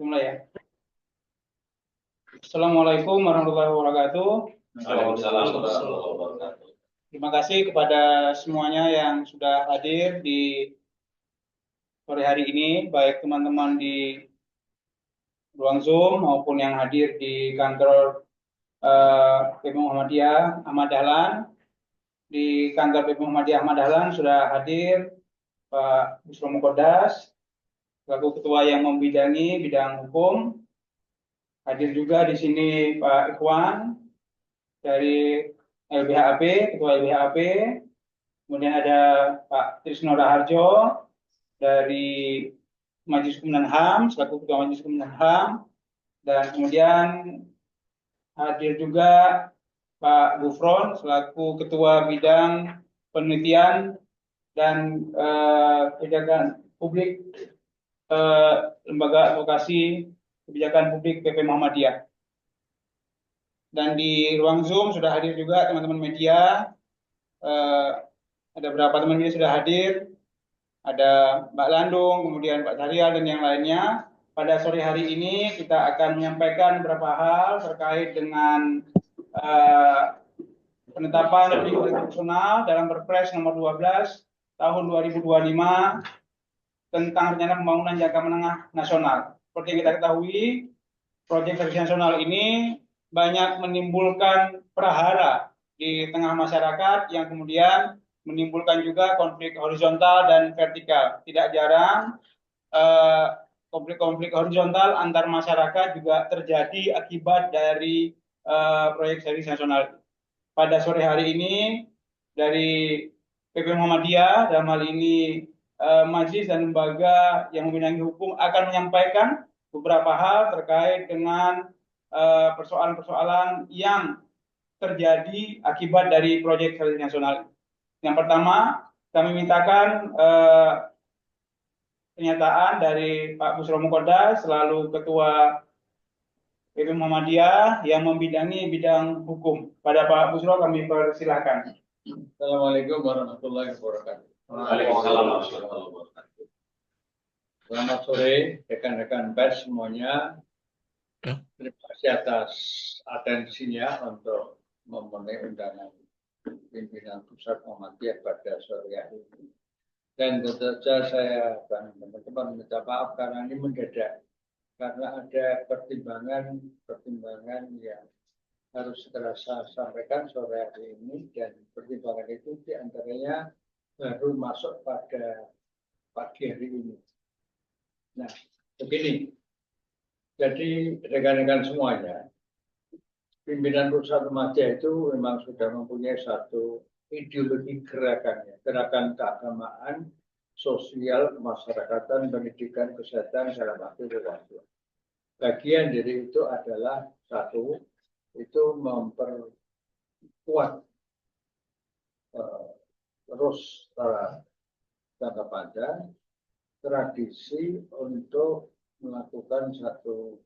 Mulai ya. Assalamualaikum warahmatullahi wabarakatuh. Waalaikumsalam warahmatullahi wabarakatuh. Terima kasih kepada semuanya yang sudah hadir di sore hari ini, baik teman-teman di ruang Zoom maupun yang hadir di kantor PP Muhammadiyah Ahmad Dahlan. Di kantor PP Muhammadiyah Ahmad Dahlan sudah hadir Pak Busro Mukodas, selaku ketua yang membidangi bidang hukum. Hadir juga di sini Pak Ikhwan dari LBHAP, Ketua LBHAP. Kemudian ada Pak Trisno Raharjo dari Majelis Hukum dan HAM, selaku Ketua Majelis Hukum dan HAM. Dan kemudian hadir juga Pak Gufron, selaku Ketua Bidang Penelitian dan Kebijakan Publik Lembaga Advokasi Kebijakan Publik PP Muhammadiyah. Dan di ruang Zoom sudah hadir juga teman-teman media. Ada beberapa teman media sudah hadir. Ada Mbak Landung, kemudian Pak Syahrial dan yang lainnya. Pada sore hari ini kita akan menyampaikan beberapa hal terkait dengan penetapan Dewan Nasional dalam Perpres nomor 12 tahun 2025 tentang rencana pembangunan jangka menengah nasional. Seperti yang kita ketahui, proyek strategis nasional ini banyak menimbulkan prahara di tengah masyarakat yang kemudian menimbulkan juga konflik horizontal dan vertikal. Tidak jarang konflik-konflik horizontal antar masyarakat juga terjadi akibat dari proyek strategis nasional. Pada sore hari ini dari PP Muhammadiyah dalam hal ini majelis dan lembaga yang membidangi hukum akan menyampaikan beberapa hal terkait dengan persoalan-persoalan yang terjadi akibat dari proyek strategis nasional. Yang pertama, kami mintakan pernyataan dari Pak Busro Mukodas, selalu Ketua PP Muhammadiyah yang membidangi bidang hukum. Pada Pak Busro kami persilahkan. Assalamualaikum warahmatullahi wabarakatuh. Waalaikumsalam warahmatullahi wabarakatuh. Selamat sore rekan-rekan pers semuanya. Terima kasih atas atensinya untuk memenuhi undangan pimpinan pusat Muhammadiyah pada sore hari ini. Dan tentu saja saya dan teman-teman minta maaf karena ini mendadak, karena ada pertimbangan yang harus segera saya sampaikan sore hari ini, dan pertimbangan itu diantaranya baru masuk pada pagi hari ini. Nah, begini. Jadi rekan-rekan semuanya, pimpinan pusat Muhammadiyah itu memang sudah mempunyai satu ideologi gerakannya, gerakan keagamaan, sosial, kemasyarakatan, pendidikan, kesehatan dalam arti luas. Bagian dari itu adalah satu, itu memperkuat terus jangka panjang tradisi untuk melakukan satu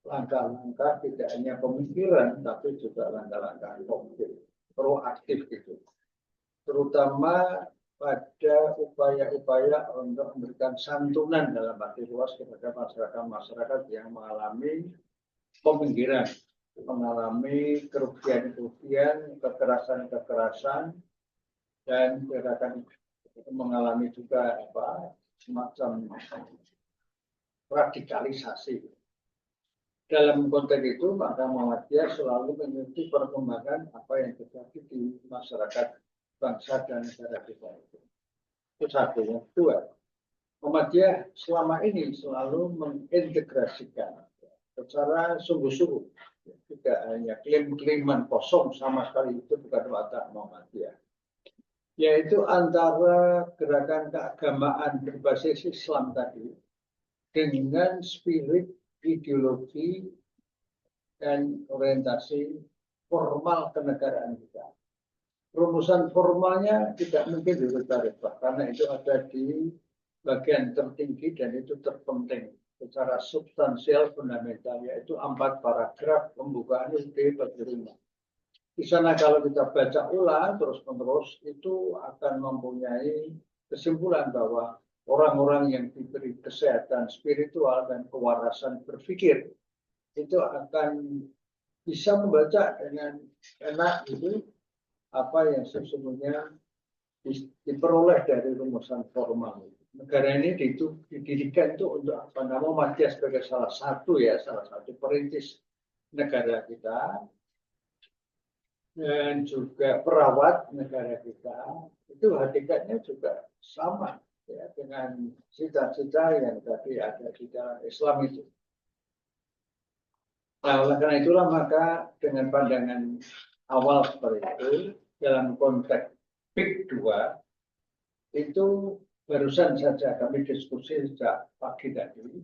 langkah-langkah tidak hanya pemikiran tapi juga langkah-langkah konkret, proaktif gitu, terutama pada upaya-upaya untuk memberikan santunan dalam arti luas kepada masyarakat yang mengalami peminggiran, mengalami kerugian-kerugian, kekerasan-kekerasan, dan gerakan mengalami juga semacam radikalisasi. Dalam konteks itu, maka Muhammadiyah selalu mengikuti perkembangan apa yang terjadi di masyarakat bangsa dan negara kita. Itu satu. Yang kedua, Muhammadiyah selama ini selalu mengintegrasikan secara sungguh-sungguh, tidak hanya klaim-klaiman kosong, sama sekali itu bukan watak Muhammadiyah, yaitu antara gerakan keagamaan berbasis Islam tadi dengan spirit ideologi dan orientasi formal kenegaraan kita. Rumusan formalnya tidak mungkin dirubah karena itu ada di bagian tertinggi dan itu terpenting secara substansial fundamental, yaitu 4 paragraf pembukaan UUD 45. Di sana kalau kita baca ulang terus-menerus itu akan mempunyai kesimpulan bahwa orang-orang yang diberi kesehatan spiritual dan kewarasan berpikir itu akan bisa membaca dengan enak itu apa yang sesungguhnya diperoleh dari rumusan formal. Negara ini didirikan itu untuk apa? Nama Matias sebagai salah satu perintis negara kita dan juga perawat negara kita. Itu hakikatnya juga sama ya, dengan cita-cita yang tadi ada di dalam Islam itu. Nah, oleh karena itulah maka dengan pandangan awal seperti itu dalam konteks PIK 2 itu barusan saja kami diskusi sejak pagi tadi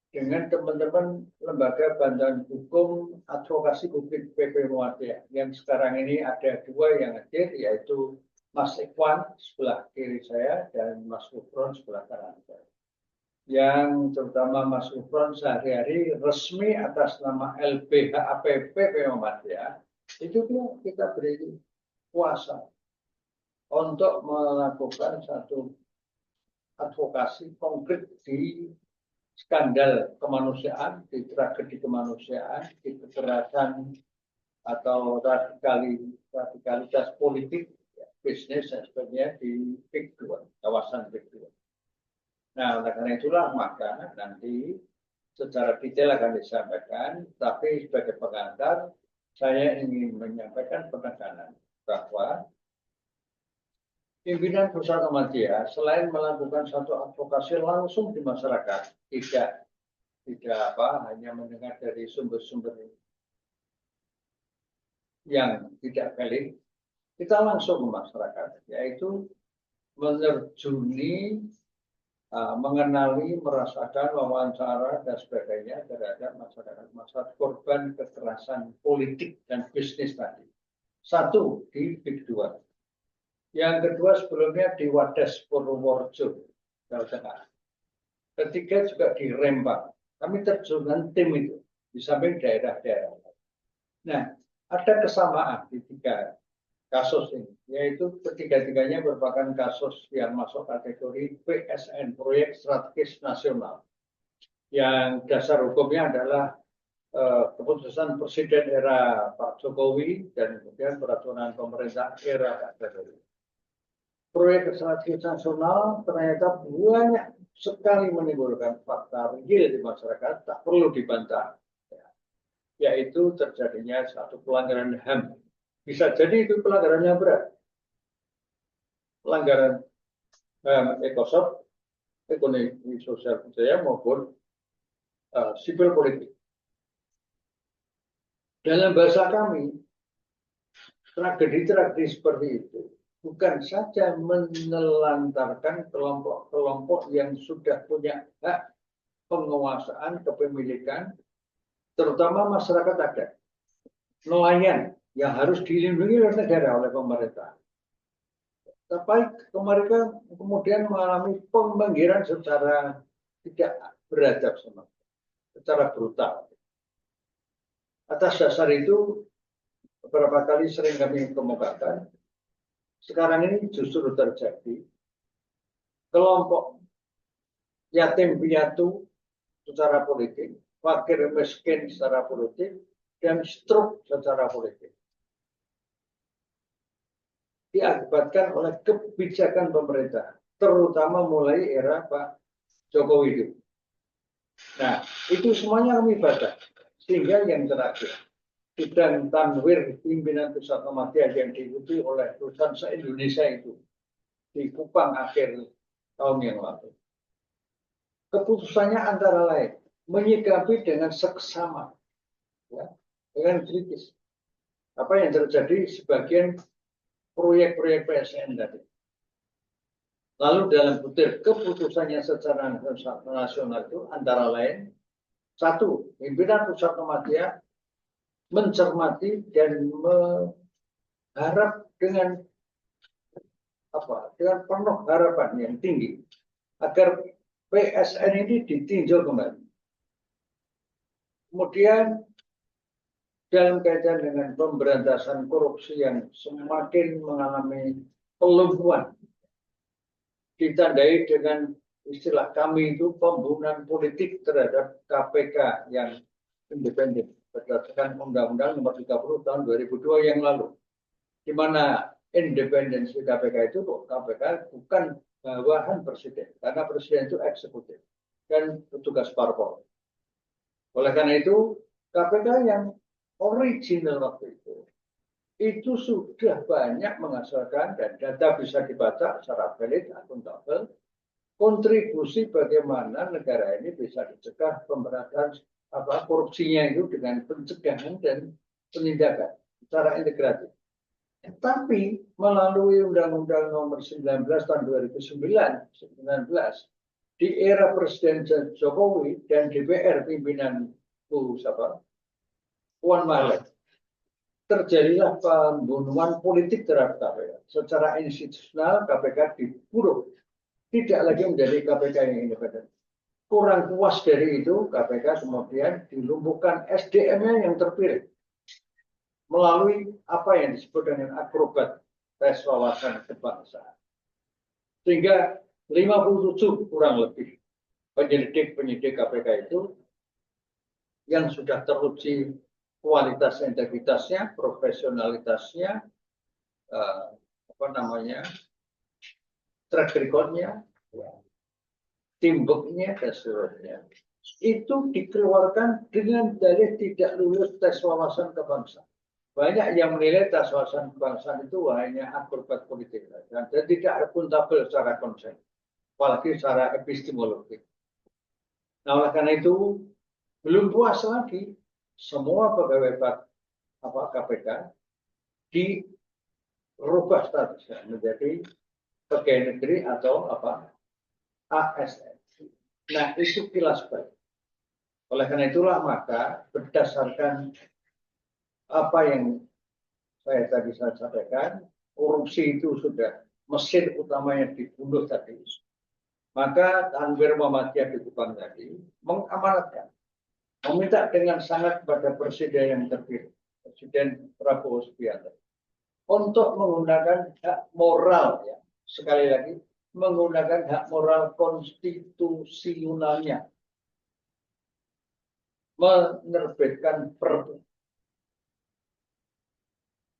dengan teman-teman lembaga bantuan hukum advokasi publik PP Muhammadiyah yang sekarang ini ada dua yang hadir yaitu Mas Ikhwan sebelah kiri saya dan Mas Gufron sebelah kanan saya. Yang terutama Mas Gufron sehari-hari resmi atas nama LBH APP PP Muhammadiyah itu kita beri kuasa untuk melakukan satu advokasi konkret di skandal kemanusiaan, di tragedi kemanusiaan, di kekerasan atau radikalitas politik, ya, bisnis dan sebagainya di PIK 2, kawasan PIK 2. Nah, oleh karena itulah maka nanti secara detail akan disampaikan, tapi sebagai pengantar saya ingin menyampaikan penekanan bahwa pimpinan Pusat Muhammadiyah selain melakukan satu advokasi langsung di masyarakat, tidak hanya mendengar dari sumber-sumber yang tidak valid, kita langsung ke masyarakat, yaitu menerjuni, mengenali, merasakan, wawancara dan sebagainya terhadap masyarakat korban kekerasan politik dan bisnis tadi. Satu di PIK 2. Yang kedua sebelumnya di Wadas Purworejo, Jawa Tengah. Ketiga juga di Rembang. Kami terjunkan tim itu di samping daerah-daerah. Nah, ada kesamaan di tiga kasus ini, yaitu ketiga-tiganya merupakan kasus yang masuk kategori PSN, Proyek Strategis Nasional. Yang dasar hukumnya adalah keputusan Presiden era Pak Jokowi dan kemudian peraturan pemerintah era Pak Jokowi. Proyek strategis nasional ternyata banyak sekali menimbulkan fakta real di masyarakat, tak perlu dibantah, yaitu terjadinya satu pelanggaran HAM. Bisa jadi itu pelanggarannya berat, pelanggaran HAM ekonomi sosial budaya maupun sipil politik. Dalam bahasa kami, tragedi-tragedi seperti itu bukan saja menelantarkan kelompok-kelompok yang sudah punya hak penguasaan kepemilikan, terutama masyarakat adat, nelayan yang harus dilindungi oleh negara, oleh pemerintah. Tapi mereka kemudian mengalami pemanggiran secara tidak beradab, secara brutal. Atas dasar itu, beberapa kali sering kami kemukakan, sekarang ini justru terjadi kelompok yatim piatu secara politik, fakir miskin secara politik, dan stroke secara politik. Diakibatkan oleh kebijakan pemerintah, terutama mulai era Pak Jokowi itu. Nah, itu semuanya kami baca. Sehingga yang terakhir, sidang tanwir pimpinan Pusat Muhammadiyah yang diikuti oleh ratusan se-Indonesia itu di Kupang akhir tahun yang lalu. Keputusannya antara lain menyikapi dengan seksama, ya, dengan kritis apa yang terjadi sebagian proyek-proyek PSN tadi. Lalu dalam butir keputusannya secara nasional itu antara lain, satu, pimpinan Pusat Muhammadiyah mencermati dan mengharap dengan penuh harapan yang tinggi agar PSN ini ditinjau kembali. Kemudian dalam kaitan dengan pemberantasan korupsi yang semakin mengalami pelumpuhan, ditandai dengan istilah kami itu pembunuhan politik terhadap KPK yang independen berdasarkan Undang-Undang Nomor 30 Tahun 2002 yang lalu, di mana independensi KPK itu KPK bukan bawahan presiden, karena presiden itu eksekutif dan petugas parpol. Oleh karena itu, KPK yang original waktu itu sudah banyak menghasilkan dan data bisa dibaca secara valid, akuntabel, kontribusi bagaimana negara ini bisa dicegah pemberantasan korupsinya itu dengan pencegahan dan penindakan secara integratif. Tapi melalui Undang-Undang Nomor 19 Tahun 2019 di era Presiden Jokowi dan DPR pimpinan Puan Maharani, terjadilah pembunuhan politik terhadap KPK. Secara institusional KPK diburuk, tidak lagi menjadi KPK yang independen. Kurang puas dari itu, KPK kemudian dilumpuhkan SDM-nya yang terpilih melalui apa yang disebut dengan akrobat tes wawasan kebangsaan. Sehingga 57 kurang lebih penyidik KPK itu yang sudah teruji kualitas integritasnya, profesionalitasnya, track record-nya, teamwork-nya, dan seterusnya, itu dikeluarkan dengan dalih tidak lulus tes wawasan kebangsaan. Banyak yang menilai tes wawasan kebangsaan itu hanya akrobat politik dan tidak akuntabel secara konsep, apalagi secara epistemologi. Nah, oleh karena itu belum puas lagi, semua pegawai KPK dirubah statusnya menjadi pegawai negeri atau ASN. Nah, itu kilas balik. Oleh karena itulah maka berdasarkan apa yang saya tadi sampaikan, korupsi itu sudah mesin utamanya dibunuh tadi. Maka Anwar Muhammadiyah di Kupang tadi mengamanatkan, meminta dengan sangat kepada Presiden yang terpilih, Presiden Prabowo Subianto, untuk menggunakan hak moral, ya, sekali lagi menggunakan hak moral konstitusionalnya, menerbitkan perpu,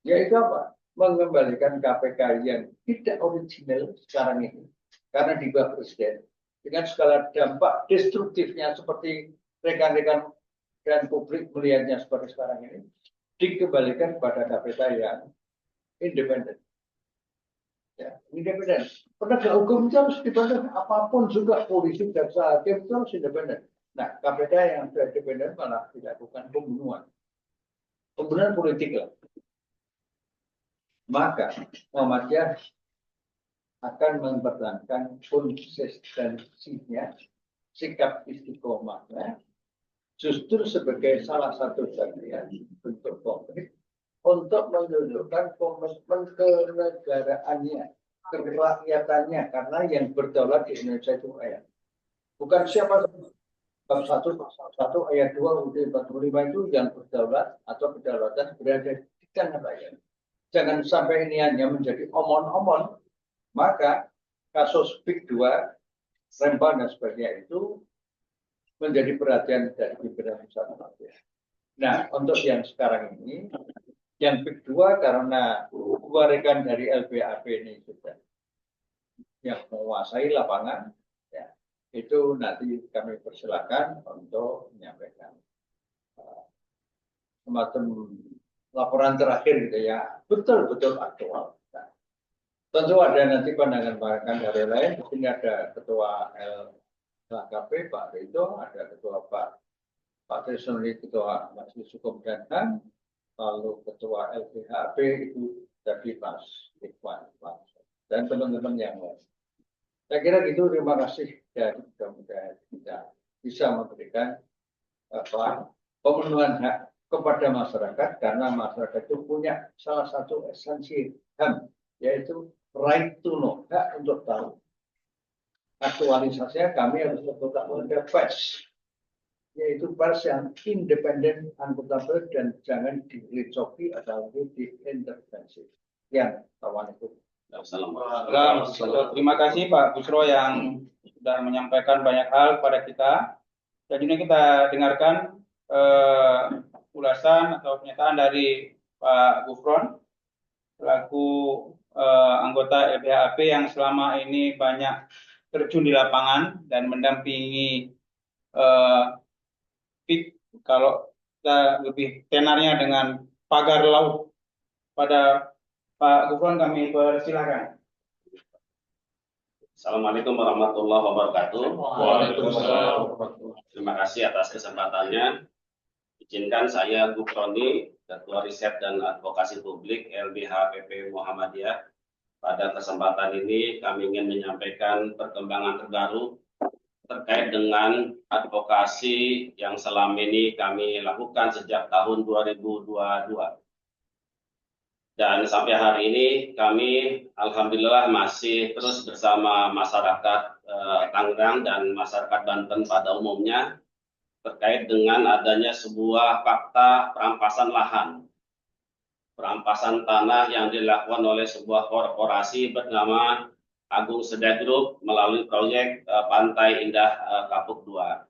yaitu apa? Mengembalikan KPK yang tidak original sekarang ini, karena di bawah Presiden, dengan segala dampak destruktifnya seperti rekan-rekan dan publik melihatnya seperti sekarang ini, dikembalikan kepada KPK yang independen. Ya, independen. Penegak hukum itu harus dipandang apapun juga, polisi, jaksa, hakim itu harus independen. Nah, KPK yang sudah independen malah dilakukan pembunuhan. Pembunuhan politik lah. Maka Muhammadiyah akan mempertahankan konsistensinya, sikap istiqomahnya, justru sebagai salah satu bagian bentuk konkret untuk menunjukkan komitmen kenegaraannya, kerakyatannya, karena yang berdaulat di Indonesia itu rakyat. Bukan siapa bab 1 ayat 2 UUD 45 itu yang berdaulat atau kedaulatan berada di tangan rakyat. Jangan sampai ini hanya menjadi omon-omon, maka kasus PIK 2, Rempang dan sebagainya itu menjadi perhatian dari pimpinan pusat. Nah, untuk yang sekarang ini, yang PIK 2 karena keluarga dari LBAP ini sudah yang menguasai lapangan, ya, itu nanti kami persilakan untuk menyampaikan semacam laporan terakhir gitu ya, betul-betul aktual. Nah, tentu ada nanti pandangan-pandangan dari lain. Di sini ada Ketua LHKP Pak Rito, ada Ketua Pak Trisnoli, Ketua Majelis Hukum dan HAM, lalu Ketua LBHP itu tadi Mas Ikhwan, dan teman-teman yang lain. Saya kira gitu, terima kasih dan mudah-mudahan kita bisa memberikan pemenuhan hak kepada masyarakat, karena masyarakat itu punya salah satu esensi HAM, yaitu right to know, hak untuk tahu. Aktualisasinya kami harus tetap ada pers, yaitu pers yang independen, akuntabel, dan jangan direcoki atau diintervensi. Yang kawan itu. Terima kasih Pak Bushro yang sudah menyampaikan banyak hal kepada kita. Dan ini kita dengarkan ulasan atau pernyataan dari Pak Gufron selaku anggota LBHAP yang selama ini banyak terjun di lapangan dan mendampingi PIK, kalau kita lebih tenarnya dengan pagar laut. Pada Pak Gufron kami persilahkan. Assalamualaikum warahmatullahi wabarakatuh. Waalaikumsalam. Terima kasih atas kesempatannya. Izinkan saya Gufroni, Ketua Riset dan Advokasi Publik LBHPP Muhammadiyah. Pada kesempatan ini kami ingin menyampaikan perkembangan terbaru terkait dengan advokasi yang selama ini kami lakukan sejak tahun 2022. Dan sampai hari ini kami alhamdulillah masih terus bersama masyarakat Tangerang dan masyarakat Banten pada umumnya terkait dengan adanya sebuah fakta perampasan lahan. Perampasan tanah yang dilakukan oleh sebuah korporasi bernama Agung Seda Group melalui proyek Pantai Indah Kapuk 2.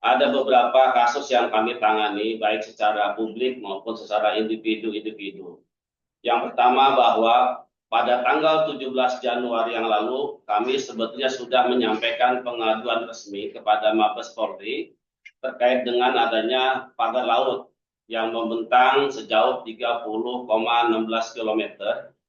Ada beberapa kasus yang kami tangani baik secara publik maupun secara individu-individu. Yang pertama bahwa pada tanggal 17 Januari yang lalu kami sebetulnya sudah menyampaikan pengaduan resmi kepada Mabes Polri terkait dengan adanya pagar laut yang membentang sejauh 30,16 km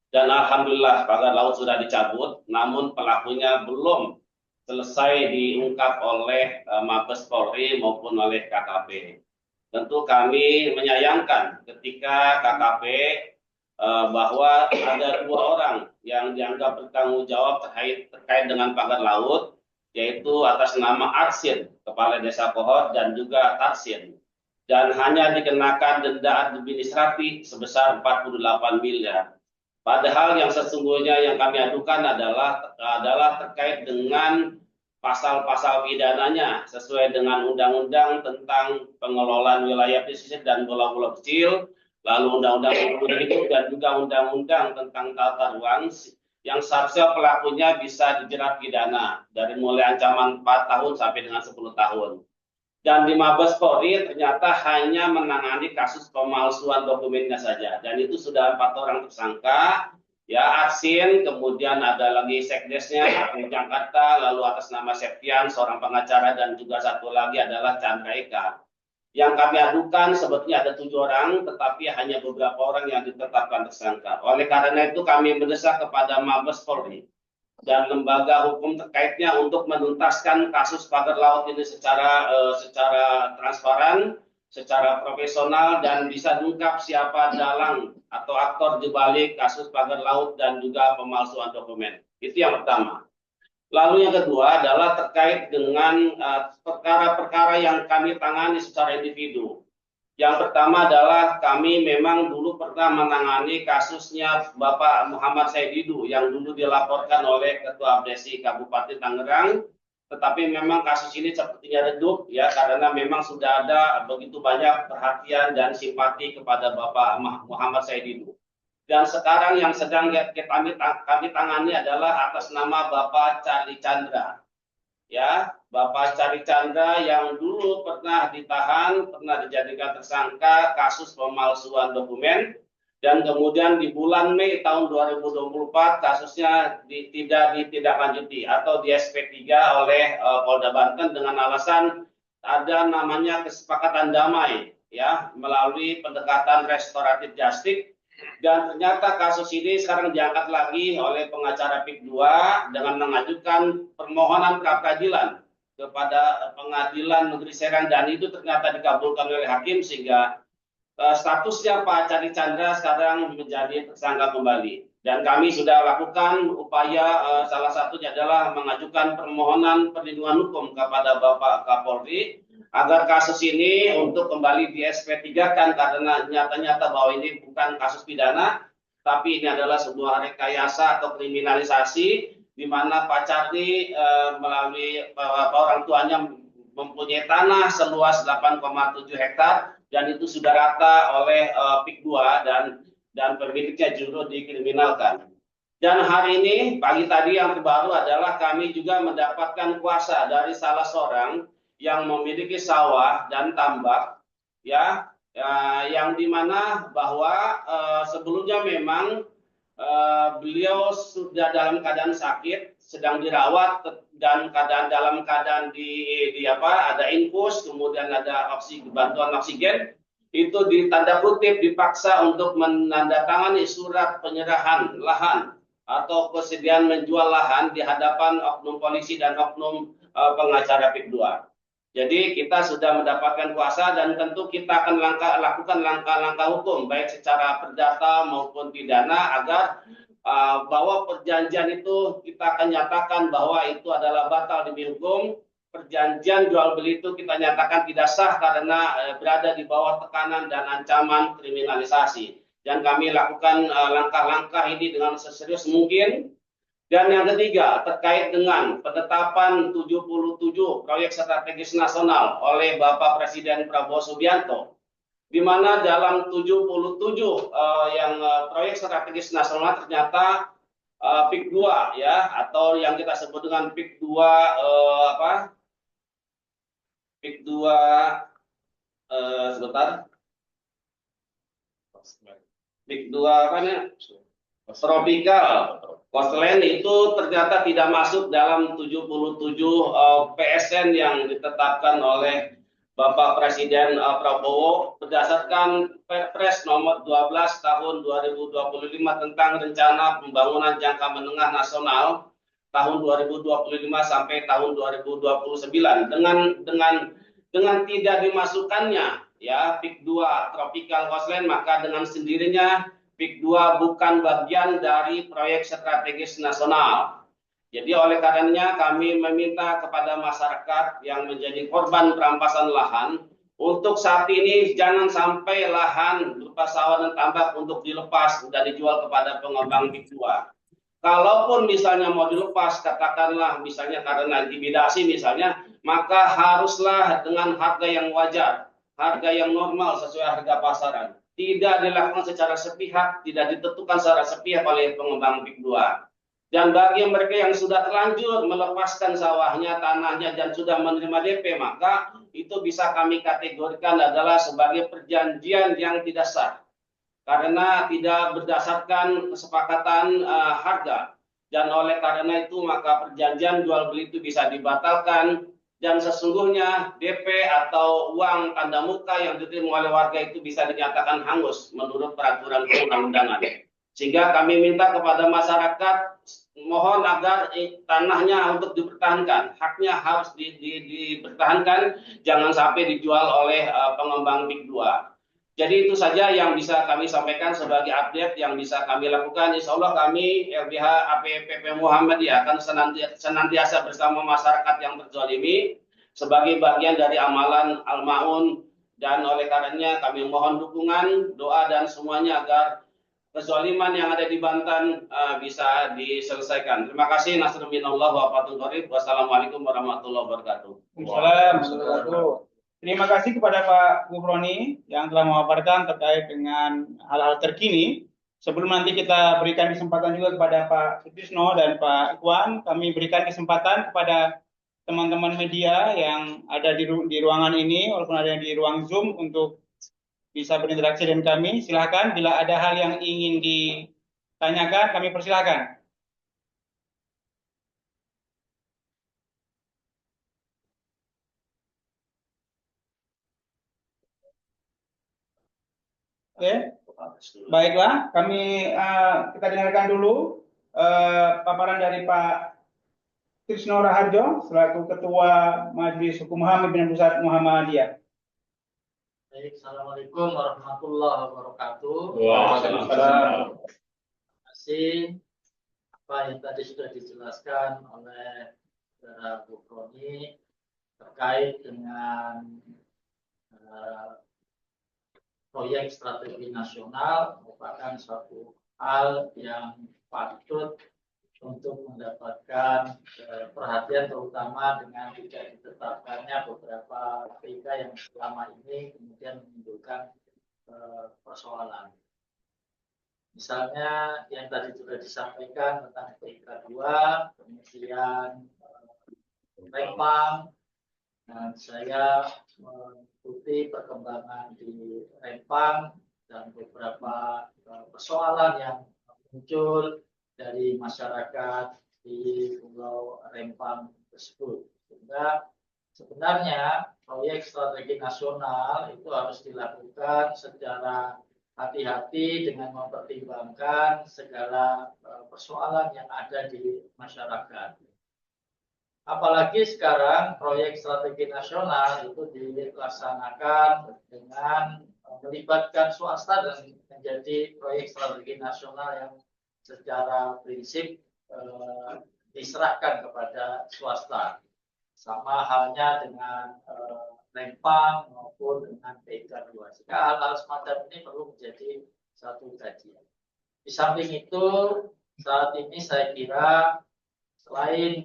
dan alhamdulillah pagar laut sudah dicabut, namun pelakunya belum selesai diungkap oleh Mabes Polri maupun oleh KKP. Tentu kami menyayangkan ketika KKP bahwa ada 2 orang yang dianggap bertanggung jawab terkait dengan pagar laut, yaitu atas nama Arsin, Kepala Desa Kohor, dan juga Tarsin. Dan hanya dikenakan denda administratif sebesar 48 miliar. Padahal yang sesungguhnya yang kami adukan adalah terkait dengan pasal-pasal pidananya sesuai dengan undang-undang tentang pengelolaan wilayah pesisir dan pulau-pulau kecil, lalu undang-undang itu dan juga undang-undang tentang tata ruang yang seharusnya pelakunya bisa dijerat pidana dari mulai ancaman 4 tahun sampai dengan 10 tahun. Dan di Mabes Polri ternyata hanya menangani kasus pemalsuan dokumennya saja, dan itu sudah 4 orang tersangka. Ya, Arsin, kemudian ada lagi sekdesnya di Jakarta, lalu atas nama Septian, seorang pengacara, dan juga satu lagi adalah Chandra Eka. Yang kami adukan sebetulnya ada 7 orang, tetapi hanya beberapa orang yang ditetapkan tersangka. Oleh karena itu kami mendesak kepada Mabes Polri dan lembaga hukum terkaitnya untuk menuntaskan kasus pagar laut ini secara transparan, secara profesional, dan bisa diungkap siapa dalang atau aktor di balik kasus pagar laut dan juga pemalsuan dokumen. Itu yang pertama. Lalu yang kedua adalah terkait dengan perkara-perkara yang kami tangani secara individu. Yang pertama adalah kami memang dulu pernah menangani kasusnya Bapak Muhammad Saididu yang dulu dilaporkan oleh Ketua Abdesi Kabupaten Tangerang, tetapi memang kasus ini sepertinya redup ya karena memang sudah ada begitu banyak perhatian dan simpati kepada Bapak Muhammad Saididu. Dan sekarang yang sedang kami tangani adalah atas nama Bapak Charlie Chandra. Ya, Bapak Charlie Chandra yang dulu pernah ditahan, pernah dijadikan tersangka kasus pemalsuan dokumen, dan kemudian di bulan Mei tahun 2024 kasusnya tidak ditindaklanjuti atau di SP3 oleh Polda Banten dengan alasan ada namanya kesepakatan damai ya melalui pendekatan restoratif justice. Dan ternyata kasus ini sekarang diangkat lagi oleh pengacara PIK 2 dengan mengajukan permohonan pra-peradilan kepada Pengadilan Negeri Serang, dan itu ternyata dikabulkan oleh hakim sehingga statusnya Pak Charlie Chandra sekarang menjadi tersangka kembali. Dan kami sudah lakukan upaya salah satunya adalah mengajukan permohonan perlindungan hukum kepada Bapak Kapolri agar kasus ini untuk kembali di SP3 kan karena nyata-nyata bahwa ini bukan kasus pidana, tapi ini adalah sebuah rekayasa atau kriminalisasi di mana Pak Charlie melalui orang tuanya mempunyai tanah seluas 8,7 hektar dan itu sudah rata oleh PIK 2 dan pemiliknya justru dikriminalkan. Dan hari ini, pagi tadi yang terbaru adalah kami juga mendapatkan kuasa dari salah seorang yang memiliki sawah dan tambak, ya, yang dimana bahwa sebelumnya memang beliau sudah dalam keadaan sakit, sedang dirawat dan dalam keadaan di apa, ada infus, kemudian ada bantuan oksigen. Itu ditanda kutip dipaksa untuk menandatangani surat penyerahan lahan atau kesediaan menjual lahan di hadapan oknum polisi dan oknum pengacara PIK 2. Jadi kita sudah mendapatkan kuasa dan tentu kita akan lakukan langkah-langkah hukum baik secara perdata maupun pidana agar bahwa perjanjian itu kita akan nyatakan bahwa itu adalah batal demi hukum. Perjanjian jual beli itu kita nyatakan tidak sah karena berada di bawah tekanan dan ancaman kriminalisasi. Dan kami lakukan langkah-langkah ini dengan seserius mungkin. Dan yang ketiga, terkait dengan penetapan 77 proyek strategis nasional oleh Bapak Presiden Prabowo Subianto, di mana dalam 77 proyek strategis nasional ternyata PIK 2 ya, atau yang kita sebut dengan PIK 2 PIK 2 sebentar. PIK 2 apa nih? Tropical Coastline itu ternyata tidak masuk dalam 77 PSN yang ditetapkan oleh Bapak Presiden Prabowo berdasarkan Perpres nomor 12 tahun 2025 tentang rencana pembangunan jangka menengah nasional tahun 2025 sampai tahun 2029 dengan tidak dimasukkannya ya PIK 2 Tropical Coastline, maka dengan sendirinya PIK 2 bukan bagian dari proyek strategis nasional. Jadi oleh karenanya kami meminta kepada masyarakat yang menjadi korban perampasan lahan untuk saat ini jangan sampai lahan berupa sawah dan tambak untuk dilepas dan dijual kepada pengembang PIK 2. Kalaupun misalnya mau dilepas, katakanlah misalnya karena intimidasi misalnya, maka haruslah dengan harga yang wajar, harga yang normal sesuai harga pasaran. Tidak dilakukan secara sepihak, tidak ditentukan secara sepihak oleh pengembang PIK 2. Dan bagi mereka yang sudah terlanjur melepaskan sawahnya, tanahnya, dan sudah menerima DP, maka itu bisa kami kategorikan adalah sebagai perjanjian yang tidak sah. Karena tidak berdasarkan kesepakatan harga. Dan oleh karena itu, maka perjanjian jual beli itu bisa dibatalkan. Dan sesungguhnya DP atau uang tanda muka yang diterima oleh warga itu bisa dinyatakan hangus menurut peraturan perundang-undangan. Sehingga kami minta kepada masyarakat mohon agar tanahnya untuk dipertahankan, haknya harus dipertahankan, jangan sampai dijual oleh pengembang PIK 2. Jadi itu saja yang bisa kami sampaikan sebagai update yang bisa kami lakukan. Insya Allah kami LBH APPP Muhammadiyah akan senantiasa bersama masyarakat yang terzalimi sebagai bagian dari amalan Al-Ma'un, dan oleh karenanya kami mohon dukungan, doa dan semuanya agar kezaliman yang ada di Banten bisa diselesaikan. Terima kasih. Nasrul minallah wa fatul qarib. Wassalamualaikum warahmatullahi wabarakatuh. Waalaikumsalam. Terima kasih kepada Pak Gufroni yang telah memaparkan terkait dengan hal-hal terkini. Sebelum nanti kita berikan kesempatan juga kepada Pak Sutrisno dan Pak Ikhwan, kami berikan kesempatan kepada teman-teman media yang ada di ruangan ini, walaupun ada di ruang Zoom, untuk bisa berinteraksi dengan kami. Silakan, bila ada hal yang ingin ditanyakan, kami persilakan. Oke, baiklah, kita dengarkan dulu paparan dari Pak Trisno Raharjo selaku Ketua Majelis Hukum HAM Pimpinan Pusat Muhammadiyah. Baik, Assalamualaikum warahmatullahi wabarakatuh. Waalaikumsalam. Terima kasih apa yang tadi sudah dijelaskan oleh Saudara Gufroni terkait dengan proyek strategi nasional merupakan suatu hal yang patut untuk mendapatkan perhatian, terutama dengan tidak ditetapkannya beberapa PK yang selama ini kemudian menimbulkan persoalan. Misalnya yang tadi sudah disampaikan tentang PK 2, kemudian Rempang. Dan saya mengikuti perkembangan di Rempang dan beberapa persoalan yang muncul dari masyarakat di Pulau Rempang tersebut. Sehingga sebenarnya proyek strategi nasional itu harus dilakukan secara hati-hati dengan mempertimbangkan segala persoalan yang ada di masyarakat. Apalagi sekarang proyek strategi nasional itu dilaksanakan dengan melibatkan swasta dan menjadi proyek strategi nasional yang secara prinsip diserahkan kepada swasta. Sama halnya dengan Rempang maupun dengan PK 2. Jika hal-hal semacam ini perlu menjadi satu kajian. Di samping itu, saat ini saya kira selain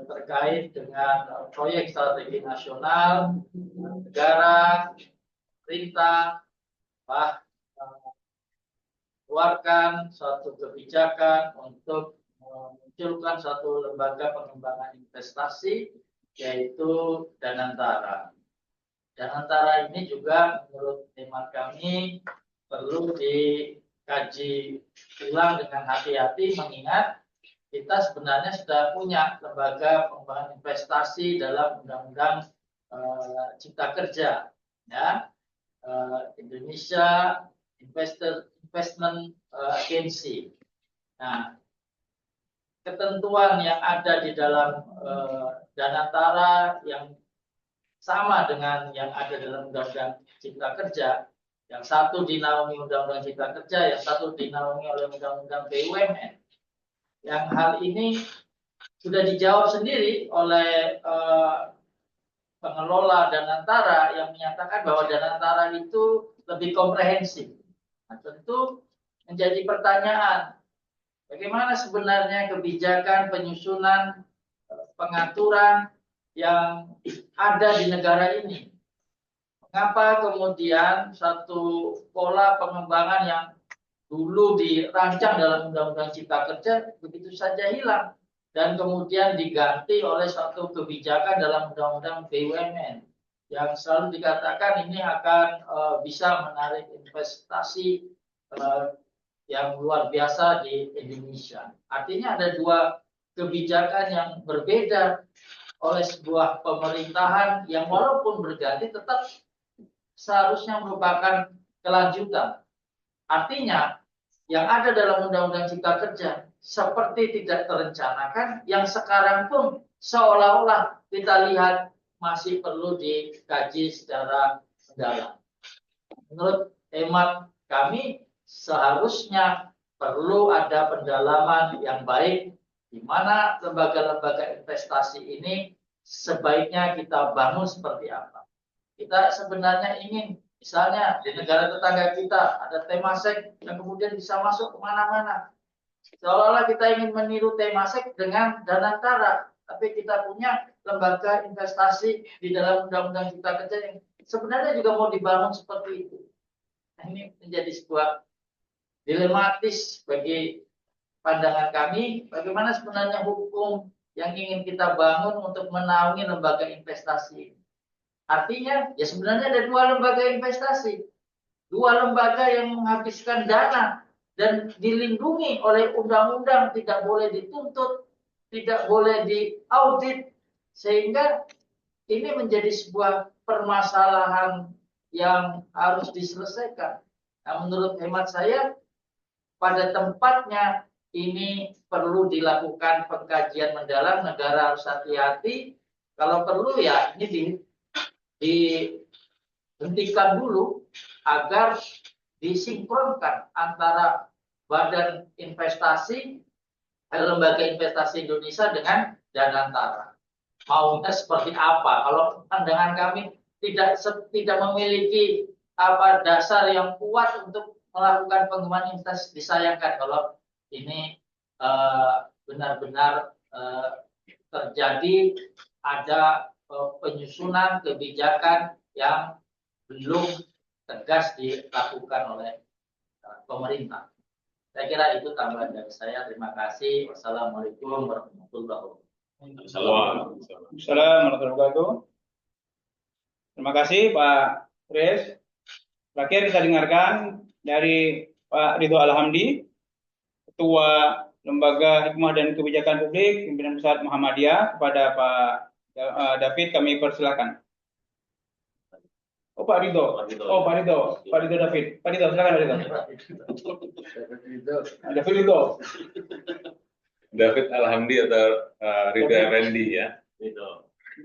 terkait dengan proyek strategi nasional, negara, pemerintah, keluarkan suatu kebijakan untuk memunculkan suatu lembaga pengembangan investasi, yaitu Danantara. Danantara ini juga menurut hemat kami perlu dikaji ulang dengan hati-hati, mengingat kita sebenarnya sudah punya lembaga pengembangan investasi dalam Undang-Undang Cipta Kerja, ya, Indonesia Investment Agency. Nah, ketentuan yang ada di dalam Danantara yang sama dengan yang ada dalam Undang-Undang Cipta Kerja, yang satu dinaungi Undang-Undang Cipta Kerja, yang satu dinaungi oleh Undang-Undang BUMN. Yang hal ini sudah dijawab sendiri oleh pengelola Danantara yang menyatakan bahwa Danantara itu lebih komprehensif. Nah, tentu menjadi pertanyaan, bagaimana sebenarnya kebijakan penyusunan pengaturan yang ada di negara ini? Mengapa kemudian satu pola pengembangan yang dulu dirancang dalam Undang-Undang Cipta Kerja begitu saja hilang dan kemudian diganti oleh suatu kebijakan dalam Undang-Undang BUMN yang selalu dikatakan ini akan bisa menarik investasi yang luar biasa di Indonesia. Artinya ada dua kebijakan yang berbeda oleh sebuah pemerintahan yang walaupun berganti tetap seharusnya merupakan kelanjutan. Artinya, yang ada dalam Undang-Undang Cipta Kerja seperti tidak terencanakan, yang sekarang pun seolah-olah kita lihat masih perlu dikaji secara mendalam. Menurut hemat kami, seharusnya perlu ada pendalaman yang baik di mana lembaga-lembaga investasi ini sebaiknya kita bangun seperti apa. Kita sebenarnya ingin, misalnya di negara tetangga kita ada Temasek yang kemudian bisa masuk kemana-mana. Seolah-olah kita ingin meniru Temasek dengan Danantara, tapi kita punya lembaga investasi di dalam Undang-Undang Cipta Kerja yang sebenarnya juga mau dibangun seperti itu. Nah, ini menjadi sebuah dilematis bagi pandangan kami, bagaimana sebenarnya hukum yang ingin kita bangun untuk menaungi lembaga investasi. Artinya, ya sebenarnya ada dua lembaga investasi. Dua lembaga yang menghabiskan dana dan dilindungi oleh undang-undang, tidak boleh dituntut, tidak boleh diaudit. Sehingga ini menjadi sebuah permasalahan yang harus diselesaikan. Nah, menurut hemat saya, pada tempatnya ini perlu dilakukan pengkajian mendalam, negara harus hati-hati. Kalau perlu ya ini dihentikan dulu agar disinkronkan antara badan investasi lembaga investasi Indonesia dengan Danantara. Maunya seperti apa? Kalau pandangan kami tidak memiliki dasar yang kuat untuk melakukan pengembangan investasi, disayangkan kalau ini benar-benar terjadi ada penyusunan kebijakan yang belum tegas dilakukan oleh pemerintah. Saya kira itu tambahan dari saya. Terima kasih. Wassalamualaikum warahmatullahi wabarakatuh. Assalamualaikum warahmatullahi wabarakatuh. Terima kasih Pak Kris. Terakhir kita dengarkan dari Pak Ridho Alhamdi, Ketua Lembaga Hikmah dan Kebijakan Publik Pimpinan Pusat Muhammadiyah. Kepada Pak David kami persilakan. Oh Pak Ridho. Oh Pak Ridho. Pak Ridho David. Pak Ridho silakan Pak Ridho. David Ridho. David Alhamdi atau Ridho Effendi ya.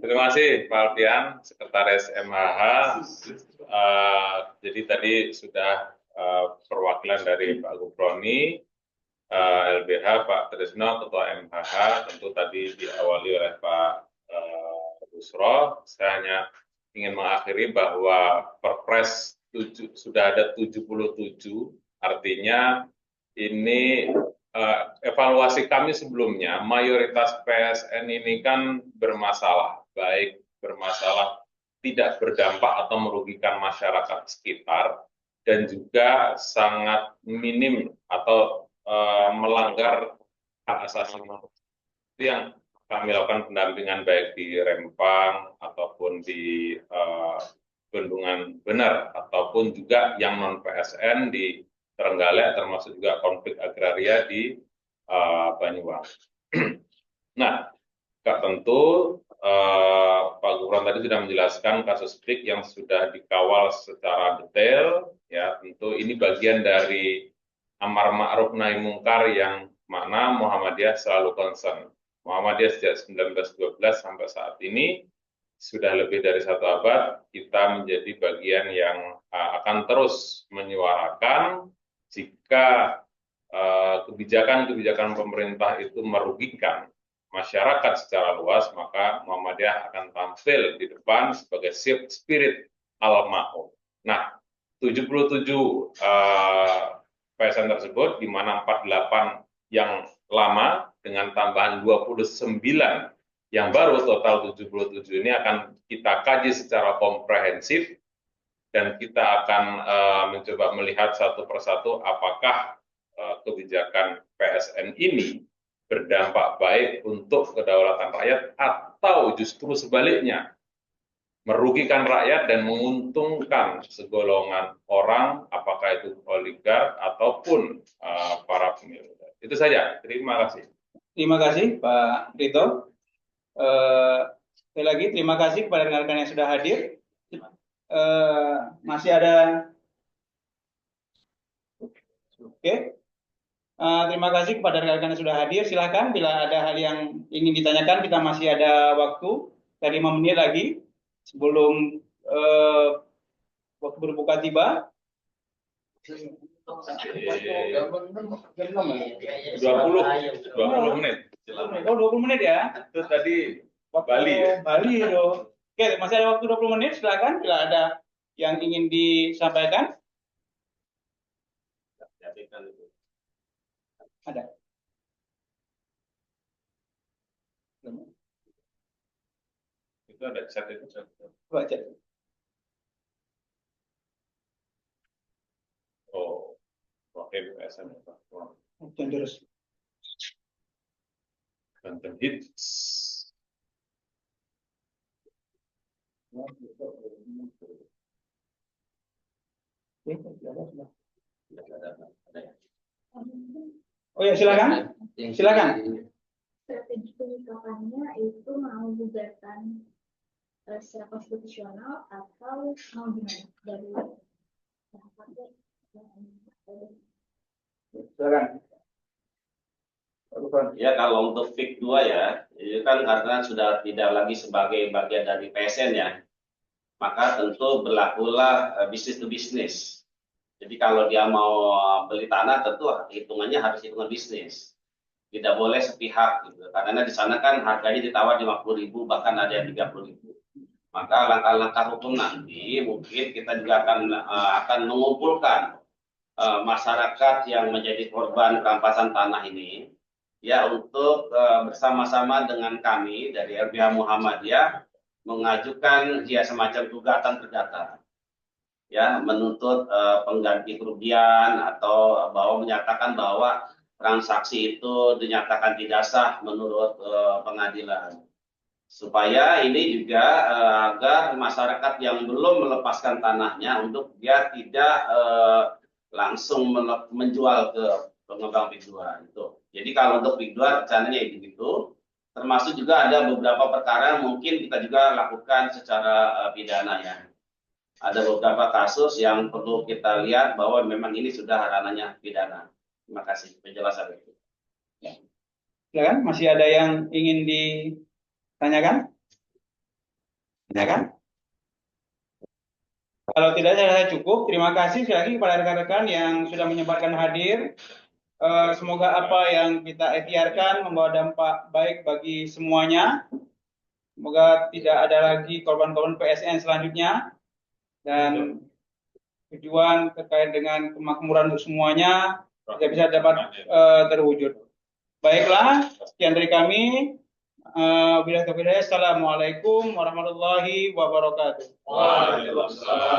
Terima kasih Pak Alfian, Sekretaris MHH. Jadi tadi sudah perwakilan dari Pak Gufroni, LBH, Pak Trisno, Ketua MHH, tentu tadi diawali oleh Pak Busro. Saya hanya ingin mengakhiri bahwa Perpres sudah ada 77, artinya ini evaluasi kami sebelumnya, mayoritas PSN ini kan bermasalah, baik bermasalah tidak berdampak atau merugikan masyarakat sekitar, dan juga sangat minim atau melanggar hak asasi manusia. Itu yang kami lakukan pendampingan baik di Rempang ataupun di Bendungan Bener, ataupun juga yang non-PSN di Trenggalek, termasuk juga konflik agraria di Banyuwangi. Nah, tentu Pak Gufron tadi sudah menjelaskan kasus PIK yang sudah dikawal secara detail. Ya, tentu ini bagian dari amar ma'ruf nahi mungkar yang mana Muhammadiyah selalu concern. Muhammadiyah sejak 1912 sampai saat ini sudah lebih dari 1 abad, kita menjadi bagian yang akan terus menyuarakan jika kebijakan-kebijakan pemerintah itu merugikan masyarakat secara luas, maka Muhammadiyah akan tampil di depan sebagai spirit al-ma'ruf. Nah, 77 PSN tersebut, di mana 48 yang lama dengan tambahan 29 yang baru, total 77 ini akan kita kaji secara komprehensif, dan kita akan mencoba melihat satu persatu apakah kebijakan PSN ini berdampak baik untuk kedaulatan rakyat atau justru sebaliknya merugikan rakyat dan menguntungkan segolongan orang, apakah itu oligark ataupun para pemilih. Itu saja. Terima kasih. Terima kasih Pak Ridho. Sekali lagi terima kasih kepada rekan-rekan yang sudah hadir. Masih ada. Oke. Terima kasih kepada rekan-rekan yang sudah hadir. Silakan bila ada hal yang ingin ditanyakan, kita masih ada waktu dari 5 menit lagi sebelum waktu berbuka tiba. 20 menit. Oh, 20 menit ya. Itu tadi Waktu Bali ya? Bali loh. Oke, masih ada waktu 20 menit. Silakan bila ada yang ingin disampaikan. Ada. Itu ada chat itu. Baca. Oh, oke, PSN. Dan terus. Banten Hits. Oh ya, silakan. Silakan. Strategi penyikapannya itu mau gugatan secara konstitusional atau mau gimana dari Silakan. Ya, kalau untuk FIK 2 ya, itu kan karena sudah tidak lagi sebagai bagian dari PSN ya, maka tentu berlakulah bisnis to bisnis. Jadi kalau dia mau beli tanah, tentu hitungannya harus hitungan bisnis. Tidak boleh sepihak gitu. Karena di sana kan harganya ditawar 50.000, bahkan ada yang 30.000. Maka langkah-langkah hukum nanti mungkin kita juga akan mengumpulkan masyarakat yang menjadi korban perampasan tanah ini, ya, untuk bersama-sama dengan kami dari LBH Muhammadiyah mengajukan ya semacam gugatan perdata. ya menuntut pengganti kerugian atau menyatakan bahwa transaksi itu dinyatakan tidak sah menurut pengadilan. Supaya ini juga agar masyarakat yang belum melepaskan tanahnya untuk dia tidak langsung menjual ke pengembang PIK 2 itu. Jadi kalau untuk PIK 2 rencananya begitu. Termasuk juga ada beberapa perkara yang mungkin kita juga lakukan secara pidana ya. Ada beberapa kasus yang perlu kita lihat bahwa memang ini sudah ranahnya pidana. Terima kasih penjelasan itu. Ya. Silakan, masih ada yang ingin ditanyakan? Tanyakan? Kalau tidak, saya cukup. Terima kasih sekali lagi kepada rekan-rekan yang sudah menyempatkan hadir. Semoga apa yang kita ikhtiarkan membawa dampak baik bagi semuanya. Semoga tidak ada lagi korban-korban PSN selanjutnya. Dan tujuan terkait dengan kemakmuran untuk semuanya bisa dapat terwujud. Baiklah, sekian dari kami. Assalamualaikum warahmatullahi wabarakatuh. Waalaikumsalam.